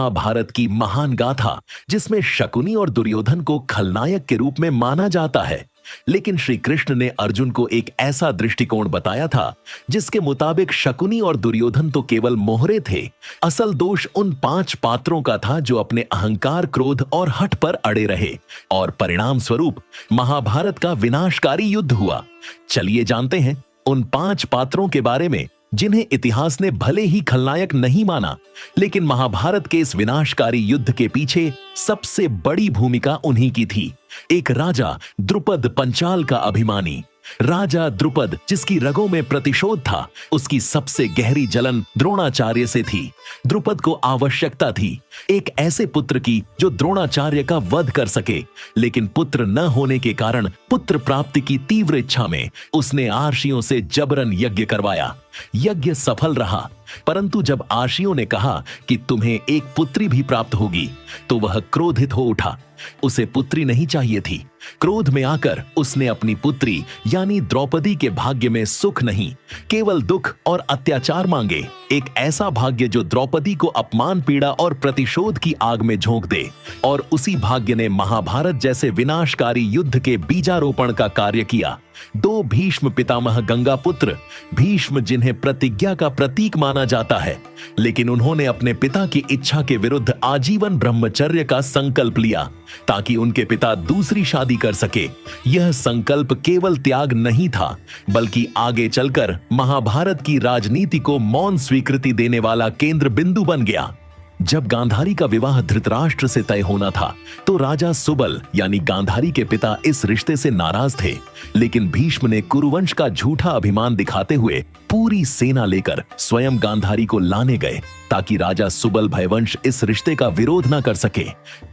महाभारत की महान गाथा जिसमें शकुनी और दुर्योधन को खलनायक के रूप में माना जाता है। लेकिन श्री कृष्ण ने अर्जुन को एक ऐसा दृष्टिकोण बताया था जिसके मुताबिक शकुनी और दुर्योधन तो केवल मोहरे थे। असल दोष उन 5 पात्रों का था जो अपने अहंकार, क्रोध और हठ पर अड़े रहे और परिणाम स्वरूप महाभारत का विनाशकारी युद्ध हुआ। चलिए जानते हैं उन 5 पात्रों के बारे में जिन्हें इतिहास ने भले ही खलनायक नहीं माना, लेकिन महाभारत के इस विनाशकारी युद्ध के पीछे सबसे बड़ी भूमिका उन्हीं की थी। एक राजा द्रुपद, पंचाल का अभिमानी राजा द्रुपद, जिसकी रगों में प्रतिशोध था, उसकी सबसे गहरी जलन द्रोणाचार्य से थी। द्रुपद को आवश्यकता थी एक ऐसे पुत्र की जो द्रोणाचार्य का वध कर सके, लेकिन पुत्र न होने के कारण पुत्र प्राप्ति की तीव्र इच्छा में उसने आर्षियों से जबरन यज्ञ करवाया। यज्ञ सफल रहा, परंतु जब आर्षियों ने कहा कि तुम्हें एक पुत्री भी प्राप्त होगी, तो वह क्रोधित हो उठा। उसे पुत्री नहीं चाहिए थी। क्रोध में आकर उसने अपनी पुत्री यानी द्रौपदी के भाग्य में सुख नहीं, केवल दुख और अत्याचार मांगे। एक ऐसा भाग्य जो द्रौपदी को अपमान, पीड़ा और प्रतिशोध की आग में झोंक दे। और उसी भाग्य ने महाभारत जैसे विनाशकारी युद्ध के बीजारोपण का कार्य किया। 2 भीष्म पितामह गंगा पुत्र भीष्म, जिन्हें प्रतिज्ञा का प्रतीक माना जाता है, लेकिन उन्होंने अपने पिता की इच्छा के विरुद्ध आजीवन ब्रह्मचर्य का संकल्प लिया ताकि उनके पिता दूसरी शादी कर सके। यह संकल्प केवल त्याग नहीं था, बल्कि आगे चलकर महाभारत की राजनीति को मौन स्वीकृति देने वाला केंद्र बिंदु बन गया। जब गांधारी का विवाह धृतराष्ट्र से तय होना था, तो राजा सुबल यानी गांधारी के पिता इस रिश्ते से नाराज थे, लेकिन भीष्म ने कुरुवंश का झूठा अभिमान दिखाते हुए पूरी सेना लेकर स्वयं गांधारी को लाने गए ताकि राजा सुबल भयवंश इस रिश्ते का विरोध न कर सके।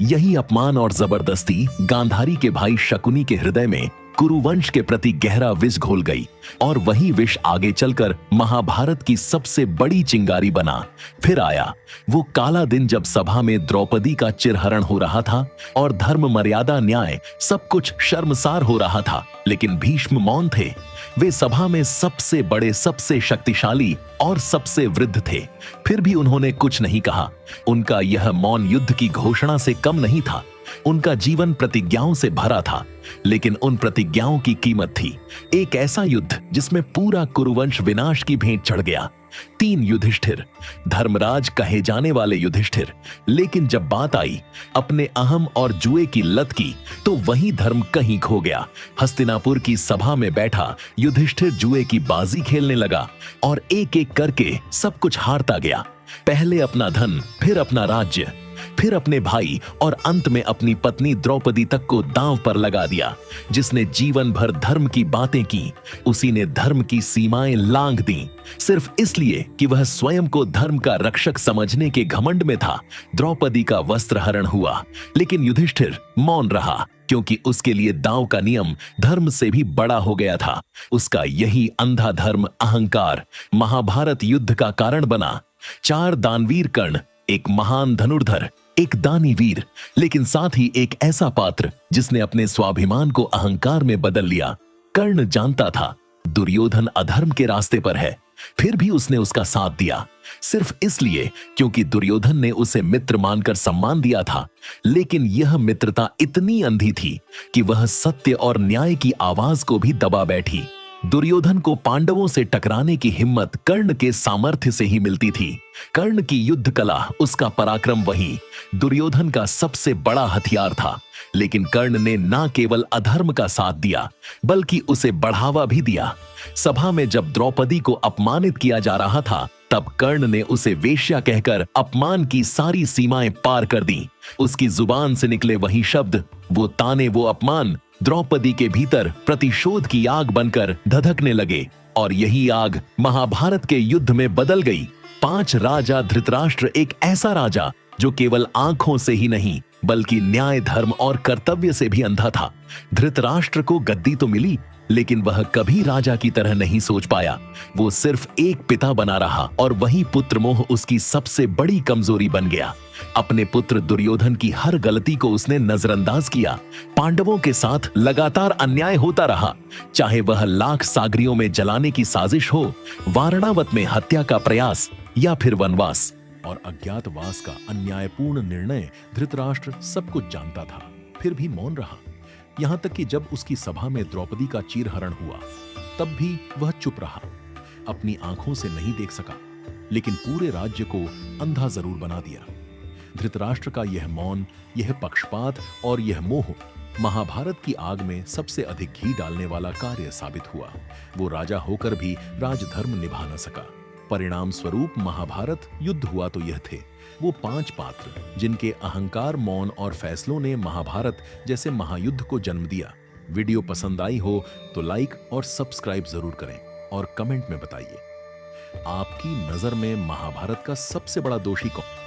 यही अपमान और जबरदस्ती गांधारी के भाई शकुनी के हृदय में कुरुवंश के प्रति गहरा विष घोल गई और वही विष आगे चलकर महाभारत की सबसे बड़ी चिंगारी बना। फिर आया वो काला दिन जब सभा में द्रौपदी का चिरहरण हो रहा था और धर्म, मर्यादा, न्याय सब कुछ शर्मसार हो रहा था, लेकिन भीष्म मौन थे। वे सभा में सबसे बड़े, सबसे शक्तिशाली और सबसे वृद्ध थे, फिर भी उन्होंने कुछ नहीं कहा। उनका यह मौन युद्ध की घोषणा से कम नहीं था। उनका जीवन प्रतिज्ञाओं से भरा था, लेकिन उन प्रतिज्ञाओं की कीमत थी एक ऐसा युद्ध जिसमें पूरा कुरुवंश विनाश की भेंट चढ़ गया। 3 युधिष्ठिर, धर्मराज कहे जाने वाले युधिष्ठिर, लेकिन जब बात आई अपने अहम और जुए की लत की, तो वही धर्म कहीं खो गया। हस्तिनापुर की सभा में बैठा युधिष्ठिर जुए की बाजी खेलने लगा और एक एक करके सब कुछ हारता गया। पहले अपना धन, फिर अपना राज्य, फिर अपने भाई और अंत में अपनी पत्नी द्रौपदी तक को दांव पर लगा दिया। जिसने जीवन भर धर्म की बातें की, उसी ने धर्म की सीमाएं लांघ दी, सिर्फ इसलिए कि वह स्वयं को धर्म का रक्षक समझने के घमंड में था। द्रौपदी का वस्त्रहरण हुआ, लेकिन युधिष्ठिर मौन रहा, क्योंकि उसके लिए दांव का नियम धर्म से भी बड़ा हो गया था। उसका यही अंधा धर्म, अहंकार महाभारत युद्ध का कारण बना। 4 दानवीर कर्ण, एक महान धनुर्धर, एक दानी वीर, लेकिन साथ ही एक ऐसा पात्र जिसने अपने स्वाभिमान को अहंकार में बदल लिया। कर्ण जानता था दुर्योधन अधर्म के रास्ते पर है, फिर भी उसने उसका साथ दिया, सिर्फ इसलिए क्योंकि दुर्योधन ने उसे मित्र मानकर सम्मान दिया था। लेकिन यह मित्रता इतनी अंधी थी कि वह सत्य और न्याय की आवाज को भी दबा बैठी। दुर्योधन को पांडवों से टकराने की हिम्मत कर्ण के सामर्थ्य से ही मिलती थी। कर्ण की युद्ध कला, उसका पराक्रम वही दुर्योधन का सबसे बड़ा हथियार था। लेकिन कर्ण ने न केवल अधर्म का साथ दिया, बल्कि उसे बढ़ावा भी दिया। सभा में जब द्रौपदी को अपमानित किया जा रहा था, तब कर्ण ने उसे वेश्या कहकर अपमान की सारी सीमाएं पार कर दी। उसकी जुबान से निकले वही शब्द, वो ताने, वो अपमान द्रौपदी के भीतर प्रतिशोध की आग बनकर धधकने लगे और यही आग महाभारत के युद्ध में बदल गई। 5 राजा धृतराष्ट्र एक ऐसा राजा जो केवल आंखों से ही नहीं, बल्कि न्याय, धर्म और कर्तव्य से भी अंधा था। धृतराष्ट्र को गद्दी तो मिली, लेकिन वह कभी राजा की तरह नहीं सोच पाया। वो सिर्फ एक पिता बना रहा और वही पुत्र मोह उसकी सबसे बड़ी कमजोरी बन गया। अपने पुत्र दुर्योधन की हर गलती को उसने नजरअंदाज किया। पांडवों के साथ लगातार अन्याय होता रहा, चाहे वह लाख सागरियों में जलाने की साजिश हो, वारणावत में हत्या का प्रयास या फिर वनवास। और अज्ञातवास का अन्यायपूर्ण निर्णय धृतराष्ट्र सब कुछ जानता था, फिर भी मौन रहा। यहां तक कि जब उसकी सभा में द्रौपदी का चीरहरण हुआ, तब भी वह चुप रहा। अपनी आंखों से नहीं देख सका, लेकिन पूरे राज्य को अंधा जरूर बना दिया। धृतराष्ट्र का यह मौन, यह पक्षपात और यह मोह महाभारत की आग में सबसे अधिक घी डालने वाला कार्य साबित हुआ। वो राजा होकर भी राजधर्म निभा न सका। परिणाम स्वरूप महाभारत युद्ध हुआ तो यह थे वो 5 पात्र जिनके अहंकार, मौन और फैसलों ने महाभारत जैसे महायुद्ध को जन्म दिया। वीडियो पसंद आई हो तो लाइक और सब्सक्राइब जरूर करें और कमेंट में बताइए आपकी नजर में महाभारत का सबसे बड़ा दोषी कौन।